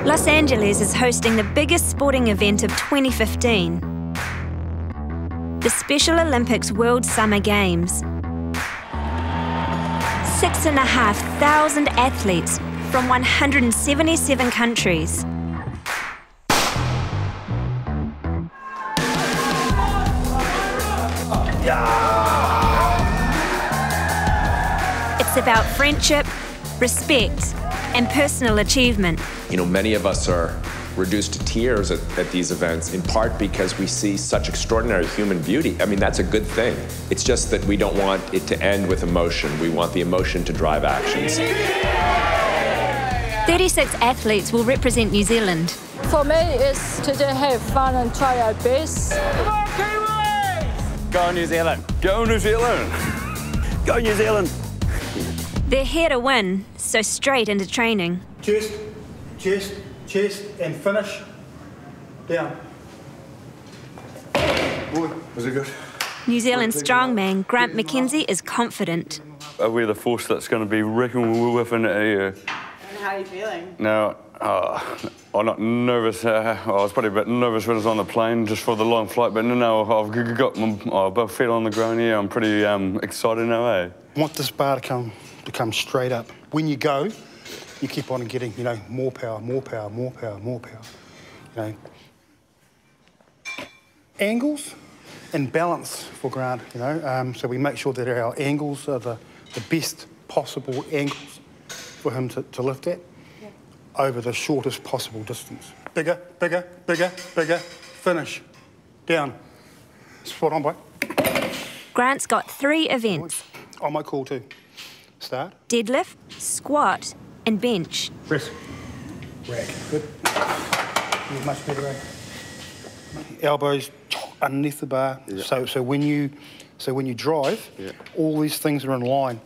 Los Angeles is hosting the biggest sporting event of 2015, the Special Olympics World Summer Games. 6,500 athletes from 177 countries. It's about friendship, respect, and personal achievement. You know, many of us are reduced to tears at these events, in part because we see such extraordinary human beauty. I mean, that's a good thing. It's just that we don't want it to end with emotion. We want the emotion to drive actions. 36 athletes will represent New Zealand. For me, it's to just have fun and try our best. Come on, kiwi! Go New Zealand! Go New Zealand! Go New Zealand! They're here to win, so straight into training. Chest, chest, chest, and finish. Down. Boy, was it good? New Zealand strongman Grant McKenzie is confident. We're the force that's going to be reckoned with in that area. And how are you feeling? Now, I'm not nervous. I was probably a bit nervous when I was on the plane just for the long flight, but now I've got both feet on the ground here. I'm pretty excited now, eh? I want this bar to come straight up. When you go, you keep on getting, you know, more power, more power, more power, more power. You know, angles and balance for Grant, you know. So we make sure that our angles are the best possible angles for him to lift at over the shortest possible distance. Bigger, bigger, bigger, bigger, finish, down. Spot on, boy. Grant's got 3 events. On my call too. Start. Deadlift, squat, and bench. Press. Rack. Good. You're much better, eh? Elbows underneath the bar. Yeah. So when you drive, all these things are in line.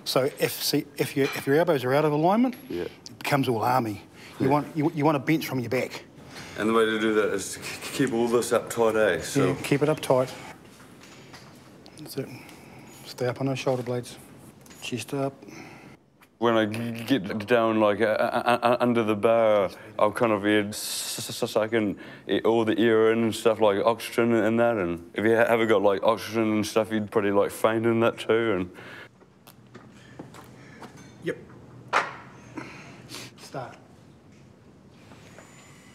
So if your elbows are out of alignment, it becomes all army. You want a bench from your back. And the way to do that is to keep all this up tight, eh? So. Yeah, keep it up tight. That's it. Stay up on those shoulder blades. Chest up. When I get down, like, under the bar, I'll kind of sucking all the air in and stuff, like oxygen and that. And if you haven't got, like, oxygen and stuff, you'd probably, like, faint in that too. And Yep. Start.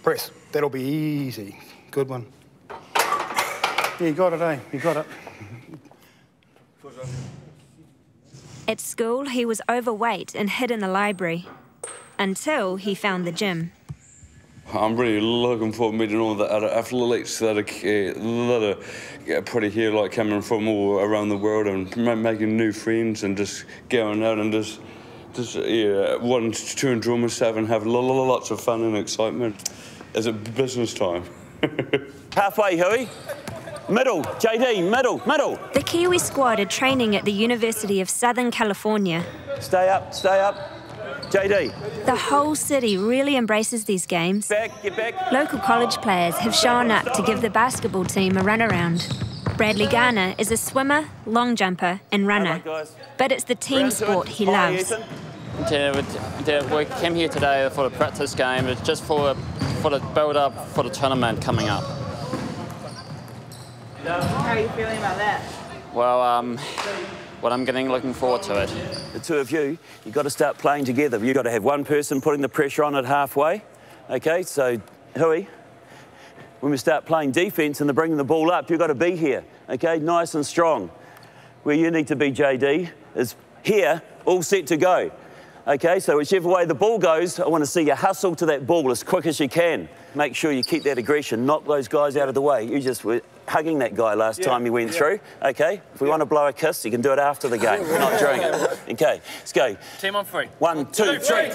Press. That'll be easy. Good one. Yeah, you got it, eh? You got it. At school, he was overweight and hid in the library, until he found the gym. I'm really looking forward to meeting all the other athletes that are pretty here, like coming from all around the world and making new friends and just going out and just wanting to enjoy myself and have lots of fun and excitement. Is it business time? Halfway, Huey. Middle, JD, middle, middle. The Kiwi squad are training at the University of Southern California. Stay up, JD. The whole city really embraces these games. Get back. Local college players have shown up to give the basketball team a runaround. Bradley Garner is a swimmer, long jumper and runner. But it's the team sport he loves. We came here today for the practice game. It's just for the build-up for the tournament coming up. How are you feeling about that? Well, I'm looking forward to it. The two of you've got to start playing together. You've got to have one person putting the pressure on at halfway. Okay, so, Huey, when we start playing defence and they're bringing the ball up, you've got to be here, okay, nice and strong. Where you need to be, JD, is here, all set to go. Okay, so whichever way the ball goes, I want to see you hustle to that ball as quick as you can. Make sure you keep that aggression, knock those guys out of the way. You just were hugging that guy last time you went through, okay? If we want to blow a kiss, you can do it after the game, not during it. Okay, let's go. Team on 3. 1, 2, 3, 2!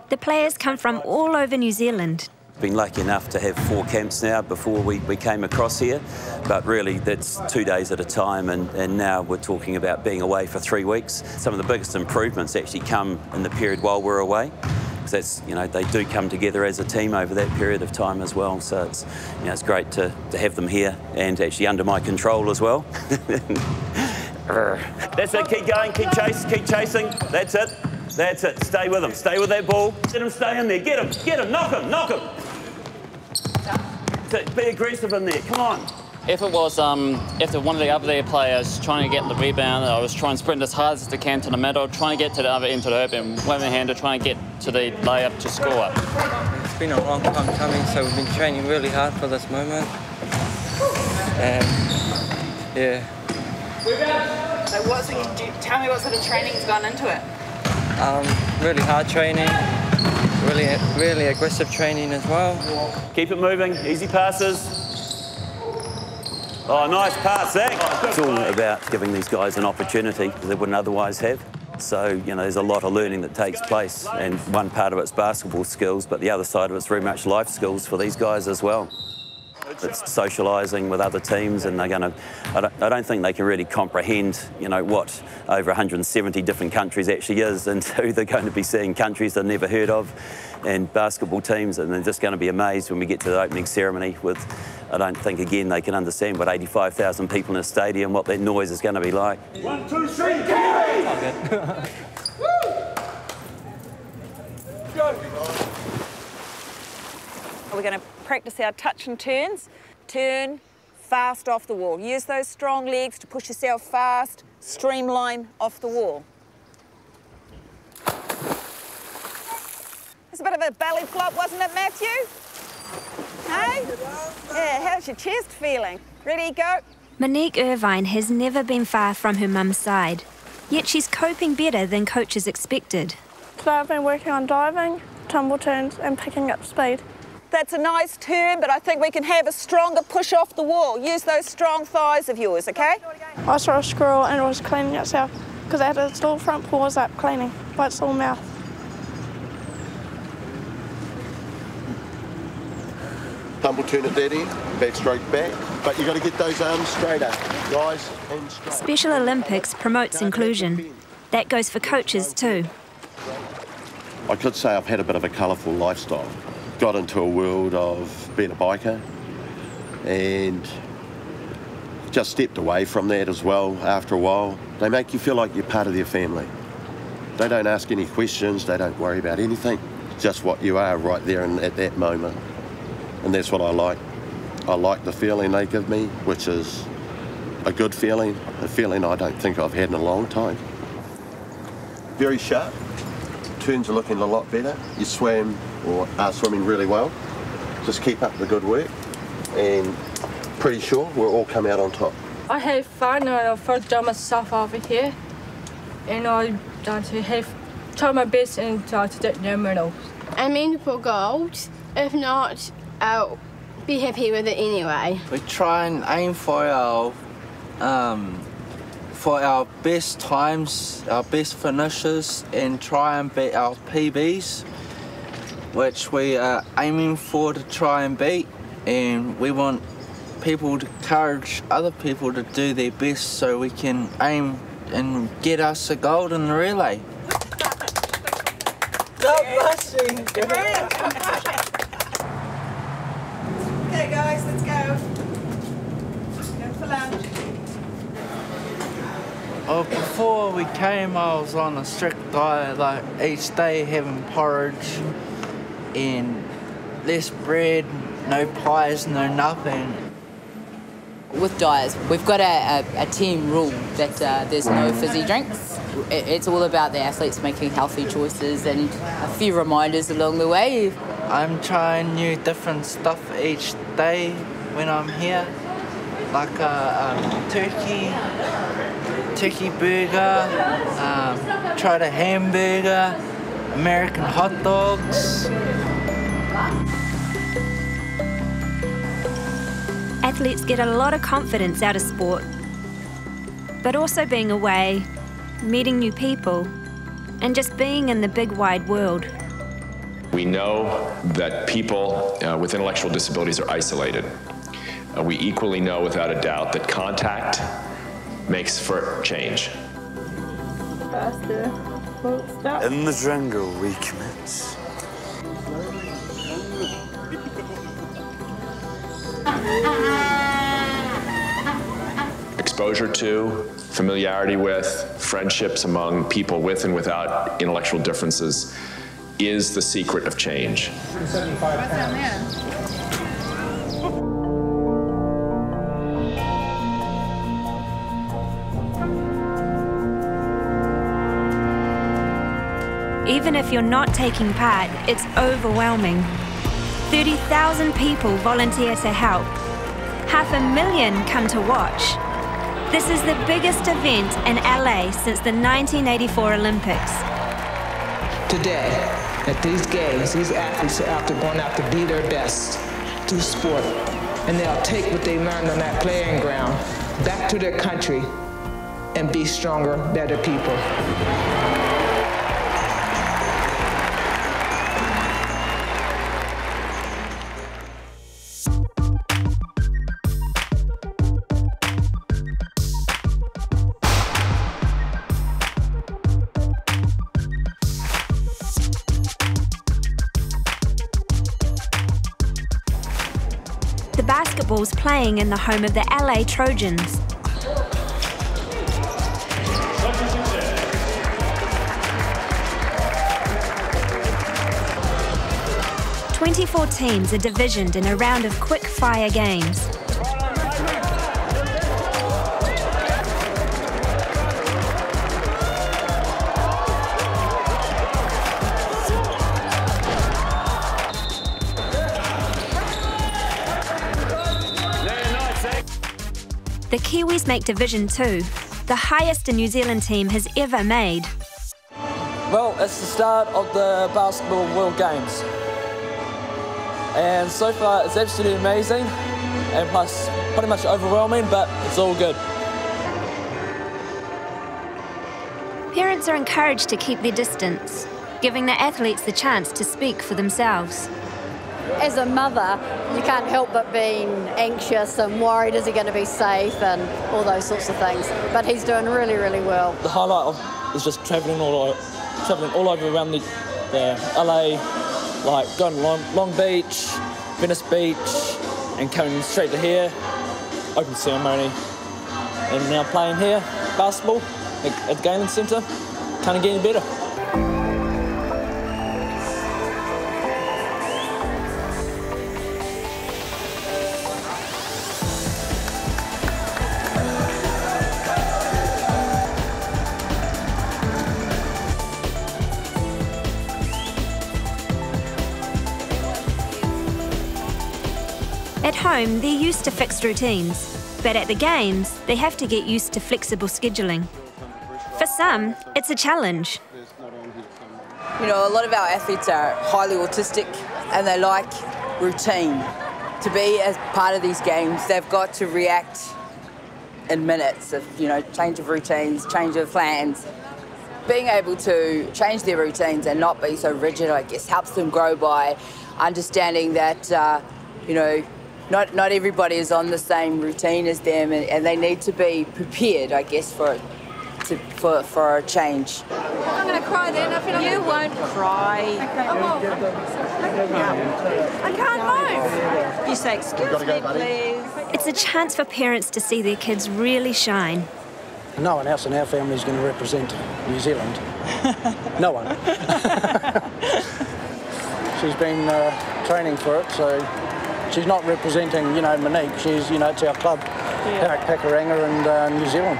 The players come from all over New Zealand. Been lucky enough to have 4 camps now before we came across here, but really that's 2 days at a time, and now we're talking about being away for 3 weeks. Some of the biggest improvements actually come in the period while we're away, because that's, you know, they do come together as a team over that period of time as well. So it's, you know, it's great to have them here and actually under my control as well. That's it. Keep going. Keep chasing. That's it. That's it. Stay with him. Stay with that ball. Let him stay in there. Get him, knock him, knock him. Be aggressive in there, come on. If it was, if one of the other players trying to get the rebound, I was trying to sprint as hard as I can to the middle, trying to get to the other end of the hoop, and one hand to try and get to the layup to score. It's been a long time coming, so we've been training really hard for this moment. And yeah. So tell me what sort of training's gone into it? Really hard training, really aggressive training as well. Keep it moving, easy passes. Oh, nice pass, Zach. It's all about giving these guys an opportunity that they wouldn't otherwise have. So, you know, there's a lot of learning that takes place, and one part of it's basketball skills, but the other side of it's very much life skills for these guys as well. It's socialising with other teams, and they're going to. I don't think they can really comprehend, you know, what over 170 different countries actually is, and who they're going to be seeing countries they've never heard of, and basketball teams, and they're just going to be amazed when we get to the opening ceremony. With, I don't think again they can understand what 85,000 people in a stadium, what that noise is going to be like. 1, 2, 3, kiwi! We're going to practice our touch and turns. Turn fast off the wall. Use those strong legs to push yourself fast, streamline off the wall. It's a bit of a belly flop, wasn't it, Matthew? Hey? Yeah, how's your chest feeling? Ready, go? Monique Irvine has never been far from her mum's side, yet she's coping better than coaches expected. Today I've been working on diving, tumble turns and picking up speed. That's a nice turn, but I think we can have a stronger push off the wall. Use those strong thighs of yours, okay? I saw a squirrel and it was cleaning itself because it had its little front paws up cleaning by its little mouth. Tumble turn at that end, backstroke back, but you've got to get those arms straighter, guys, and straight. Special Olympics promotes inclusion. That goes for coaches too. I could say I've had a bit of a colourful lifestyle. Got into a world of being a biker and just stepped away from that as well after a while. They make you feel like you're part of their family. They don't ask any questions, they don't worry about anything, just what you are right there and at that moment. And that's what I like. I like the feeling they give me, which is a good feeling, a feeling I don't think I've had in a long time. Very sharp. Turns are looking a lot better. You swam or are swimming really well. Just keep up the good work, and pretty sure we'll all come out on top. I have fun and I first done myself over here, and I have tried my best and to get no medals. I'm aiming for gold. If not, I'll be happy with it anyway. We try and aim for our best times, our best finishes, and try and beat our PBs, which we are aiming for to try and beat. And we want people to encourage other people to do their best so we can aim and get us a gold in the relay. Stop rushing! Okay guys, let's go. Go for lunch. Oh, before we came, I was on a strict diet, like each day having porridge and less bread, no pies, no nothing. With diets, we've got a team rule that there's no fizzy drinks. It's all about the athletes making healthy choices and a few reminders along the way. I'm trying new different stuff each day when I'm here, like a turkey burger, tried a hamburger, American hot dogs. Athletes get a lot of confidence out of sport, but also being away, meeting new people, and just being in the big wide world. We know that people with intellectual disabilities are isolated. We equally know without a doubt that contact makes for change. In the jungle we commence. Exposure to, familiarity with, friendships among people with and without intellectual differences is the secret of change. What's down there? Even if you're not taking part, it's overwhelming. 30,000 people volunteer to help. 500,000 come to watch. This is the biggest event in LA since the 1984 Olympics. Today, at these games, these athletes are going out to be their best through sport. And they'll take what they learned on that playing ground back to their country and be stronger, better people. The basketball's playing in the home of the LA Trojans. "24 teams are divisioned in a round of quick-fire games. The Kiwis make Division 2, the highest a New Zealand team has ever made. Well, it's the start of the Basketball World Games. And so far, it's absolutely amazing, and plus pretty much overwhelming, but it's all good. Parents are encouraged to keep their distance, giving the athletes the chance to speak for themselves. As a mother, you can't help but being anxious and worried, is he going to be safe and all those sorts of things. But he's doing really, really well. The highlight is just travelling all over around the LA, like going to Long Beach, Venice Beach, and coming straight to here, open ceremony, and now playing here, basketball at the Galen Centre. Can't get any better. At home, they're used to fixed routines, but at the games, they have to get used to flexible scheduling. For some, it's a challenge. You know, a lot of our athletes are highly autistic and they like routine. To be as part of these games, they've got to react in minutes of, you know, change of routines, change of plans. Being able to change their routines and not be so rigid, I guess, helps them grow by understanding that, you know, not everybody is on the same routine as them, and they need to be prepared, I guess, for a change. I'm going to cry then. I feel like you won't cry. I can't move. You say, excuse me, please. It's a chance for parents to see their kids really shine. No one else in our family is going to represent New Zealand. No one. She's been training for it, so she's not representing, you know, Monique. She's, you know, it's our club, Pakuranga and New Zealand.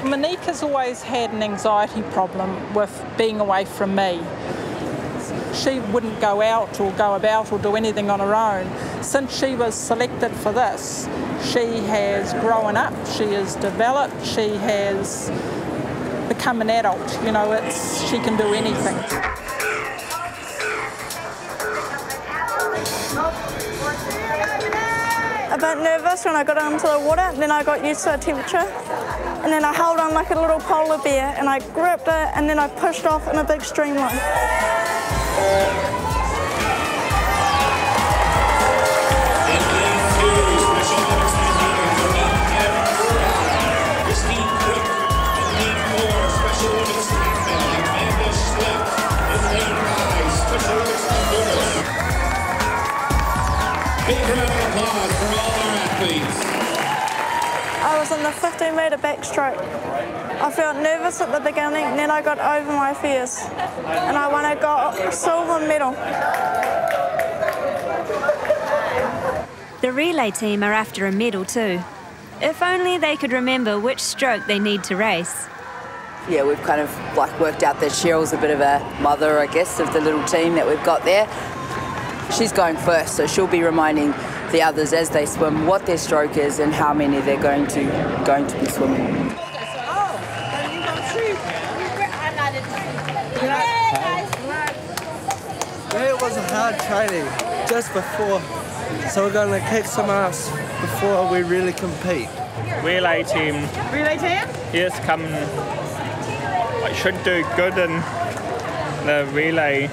Monique has always had an anxiety problem with being away from me. She wouldn't go out or go about or do anything on her own. Since she was selected for this, she has grown up, she has developed, she has become an adult. You know, she can do anything. A bit nervous when I got into the water, then I got used to the temperature, and then I held on like a little polar bear and I gripped it and then I pushed off in a big streamline. Big round of applause for all our athletes. I was in the 15-metre backstroke. I felt nervous at the beginning, then I got over my fears, and I won a silver medal. The relay team are after a medal too. If only they could remember which stroke they need to race. Yeah, we've kind of like worked out that Cheryl's a bit of a mother, I guess, of the little team that we've got there. She's going first, so she'll be reminding the others as they swim what their stroke is and how many they're going to be swimming. It was a hard training just before, so we're going to kick some ass before we really compete. Relay team. Relay team? Yes, I should do good in the relay.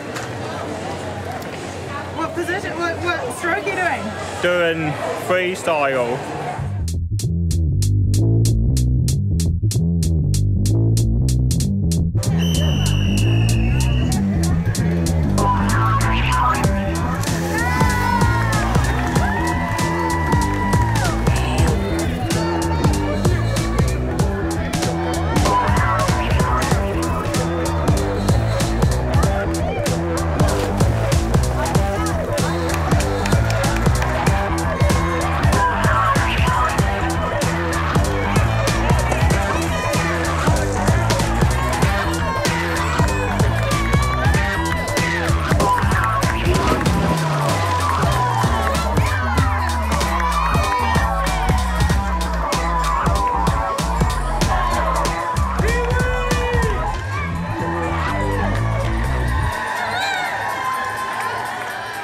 What position, what stroke are you doing? Doing freestyle.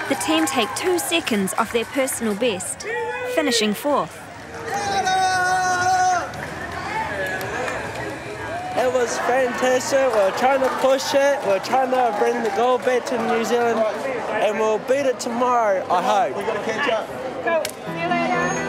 The team take 2 seconds off their personal best, finishing 4th. It was fantastic. We're trying to push it. We're trying to bring the gold back to New Zealand, and we'll beat it tomorrow, I hope. We're going to catch up. Go. See you later.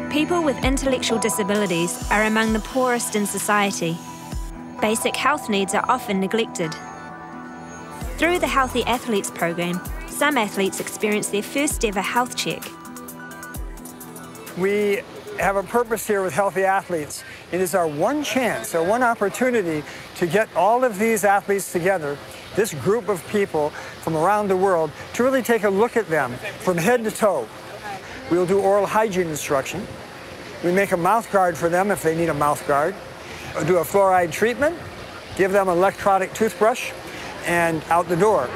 People with intellectual disabilities are among the poorest in society. Basic health needs are often neglected. Through the Healthy Athletes program, some athletes experience their first ever health check. We have a purpose here with Healthy Athletes. It is our one chance, our one opportunity to get all of these athletes together, this group of people from around the world, to really take a look at them from head to toe. We'll do oral hygiene instruction. We make a mouth guard for them if they need a mouth guard. We'll do a fluoride treatment, give them an electronic toothbrush, and out the door.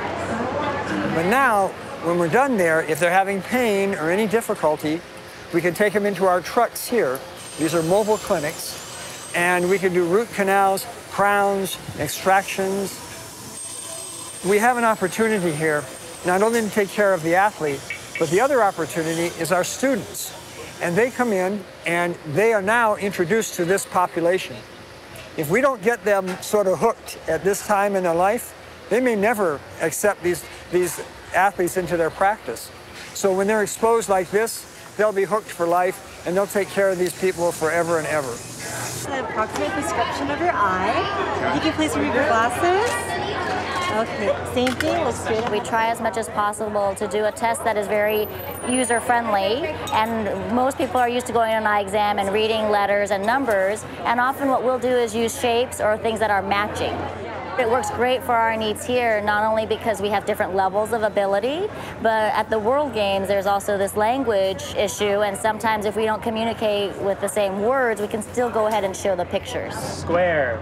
But now, when we're done there, if they're having pain or any difficulty, we can take them into our trucks here. These are mobile clinics, and we can do root canals, crowns, extractions. We have an opportunity here not only to take care of the athlete, but the other opportunity is our students. And they come in and they are now introduced to this population. If we don't get them sort of hooked at this time in their life, they may never accept these athletes into their practice. So when they're exposed like this, they'll be hooked for life and they'll take care of these people forever and ever. The approximate prescription of your eye. You can please remove your glasses. Okay, same thing, looks good. We try as much as possible to do a test that is very user-friendly, and most people are used to going to an eye exam and reading letters and numbers, and often what we'll do is use shapes or things that are matching. It works great for our needs here, not only because we have different levels of ability, but at the World Games there's also this language issue, and sometimes if we don't communicate with the same words, we can still go ahead and show the pictures. Square.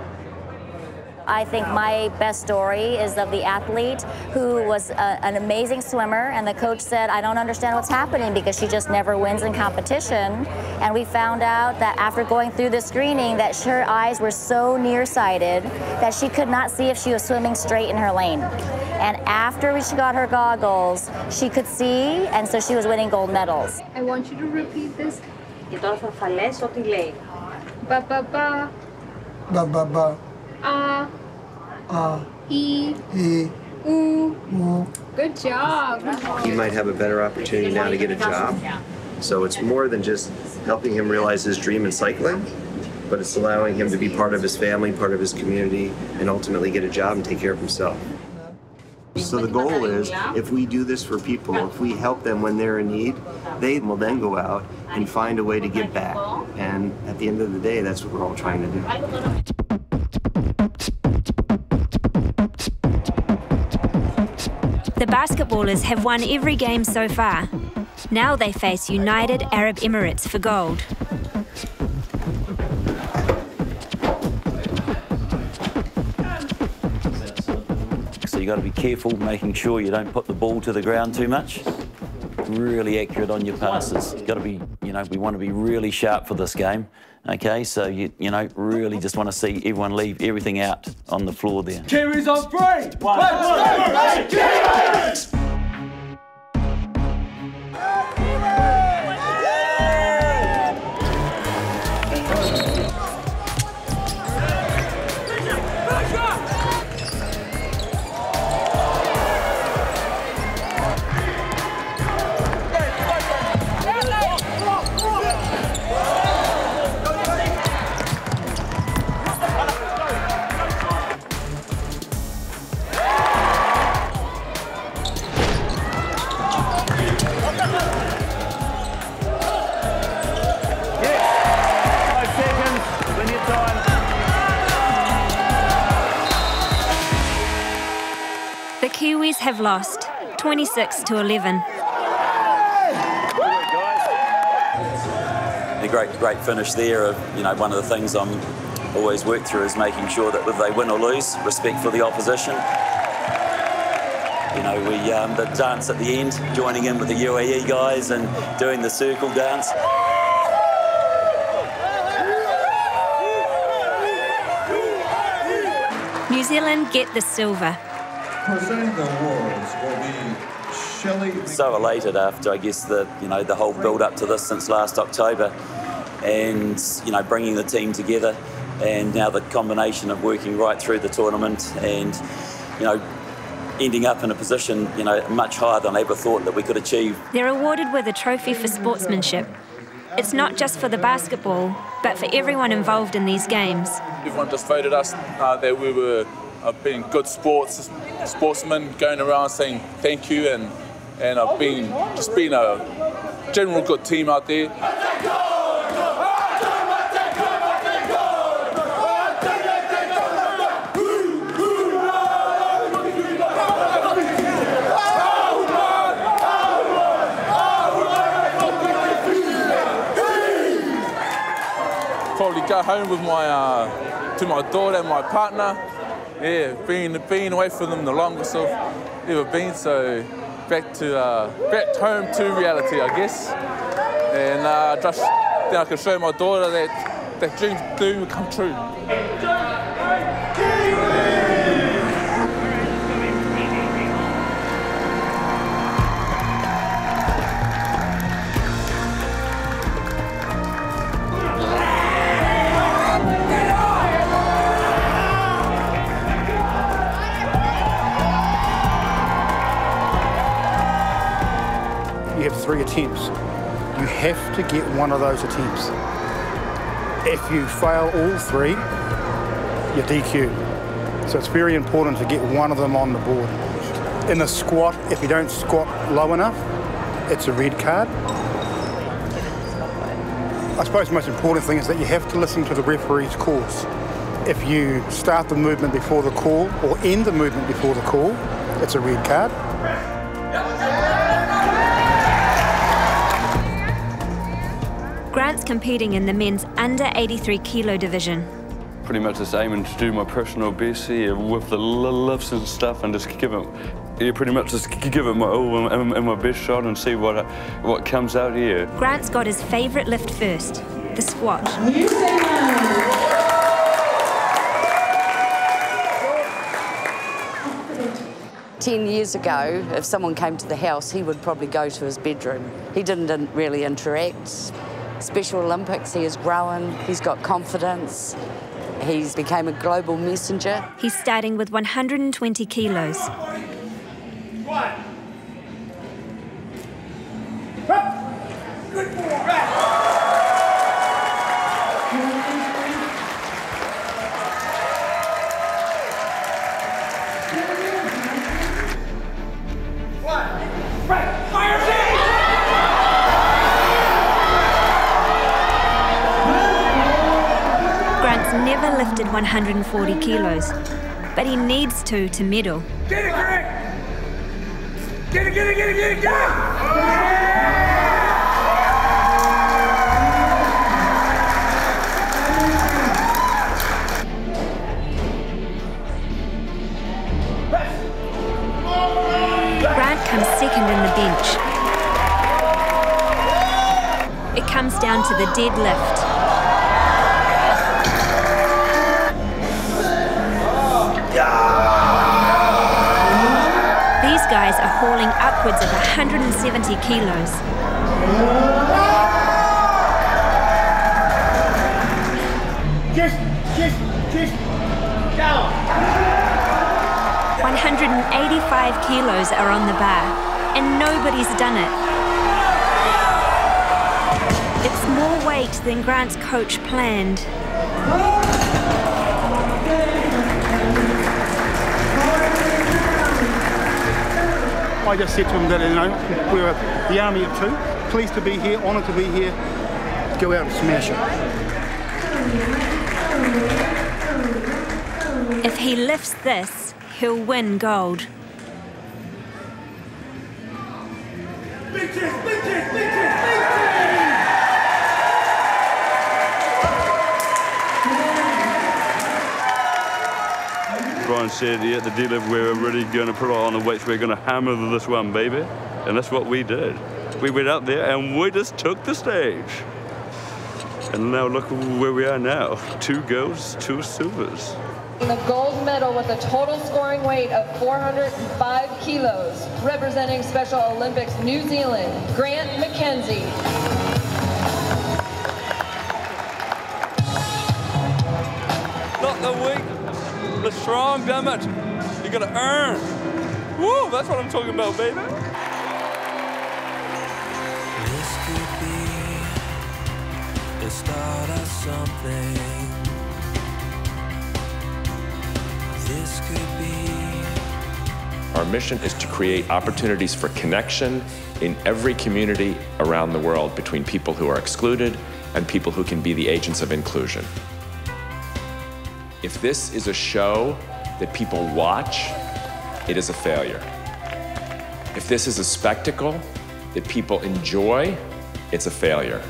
I think my best story is of the athlete who was an amazing swimmer, and the coach said, I don't understand what's happening because she just never wins in competition. And we found out that after going through the screening that her eyes were so nearsighted that she could not see if she was swimming straight in her lane. And after she got her goggles, she could see, and so she was winning gold medals. I want you to repeat this. Και τώρα θα λες ό,τι λέει. Ba ba ba. Ba ba ba. E. U. Good job. You might have a better opportunity now to get a job. So it's more than just helping him realize his dream in cycling, but it's allowing him to be part of his family, part of his community, and ultimately get a job and take care of himself. So the goal is, if we do this for people, if we help them when they're in need, they will then go out and find a way to give back. And at the end of the day, that's what we're all trying to do. The basketballers have won every game so far. Now they face United Arab Emirates for gold. So you got to be careful, making sure you don't put the ball to the ground too much. Really accurate on your passes. Got to be, you know, we want to be really sharp for this game. Okay, so you know, really just want to see everyone leave everything out on the floor there. Kiwis on 3! 1, 2, 3, Kiwis! The Kiwis have lost, 26-11. A great finish there. Of, you know, one of the things I'm always work through is making sure that whether they win or lose, respect for the opposition. You know, the dance at the end, joining in with the UAE guys and doing the circle dance. New Zealand get the silver. Presenting the awards will be Shelley. So elated after, I guess, the whole build up to this since last October, and you know, bringing the team together, and now the combination of working right through the tournament, and you know, ending up in a position, you know, much higher than I ever thought that we could achieve. They're awarded with a trophy for sportsmanship. It's not just for the basketball, but for everyone involved in these games. Everyone just voted us that we were being good sportsmen, going around saying thank you, and I've been a general good team out there. Probably go home with to my daughter and my partner. Yeah, being away from them the longest I've ever been, so back home to reality, I guess. And just then I can show my daughter that dreams do come true. You have 3 attempts. You have to get one of those attempts. If you fail all 3, you're DQ'd. So it's very important to get one of them on the board. In a squat, if you don't squat low enough, it's a red card. I suppose the most important thing is that you have to listen to the referee's calls. If you start the movement before the call or end the movement before the call, it's a red card. Grant's competing in the men's under 83 kilo division. Pretty much just aiming to do my personal best here with the lifts and stuff, and just give it, pretty much just give it my all and my best shot and see what comes out here. Grant's got his favourite lift first, the squat. 10 years ago, if someone came to the house, he would probably go to his bedroom. He didn't really interact. Special Olympics, he has grown, he's got confidence, he's became a global messenger. He's starting with 120 kilos. Grant's never lifted 140 kilos, but he needs to medal. Get it, Grant! Get it, get it, get it, get it, get it! Grant comes second in the bench. It comes down to the deadlift. These guys are hauling upwards of 170 kilos. Just down. 185 kilos are on the bar, and nobody's done it. It's more weight than Grant's coach planned. I just said to him that, you know, we're the army of two. Pleased to be here, honoured to be here. Go out and smash it. If he lifts this, he'll win gold. Big chest, big chest, big chest, big chest! Brian said, yeah, the deadlift, we're really going to put on the weights, we're going to hammer this one, baby. And that's what we did. We went out there and we just took the stage. And now look where we are now. 2 golds, 2 silvers. The gold medal with a total scoring weight of 405 kilos, representing Special Olympics New Zealand, Grant McKenzie. Not the weak, the strong, damn it. You gotta earn. Woo, that's what I'm talking about, baby. This could be the start of something. This could be. Our mission is to create opportunities for connection in every community around the world between people who are excluded and people who can be the agents of inclusion. If this is a show that people watch, it is a failure. If this is a spectacle that people enjoy, it's a failure.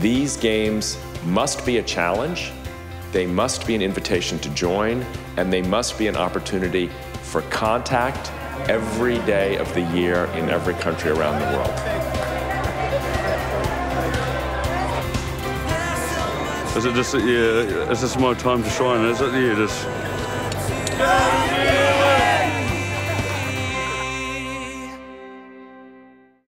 These games must be a challenge, they must be an invitation to join, and they must be an opportunity for contact every day of the year in every country around the world. Is it just, yeah, is this my time to shine, is it? Yeah, just...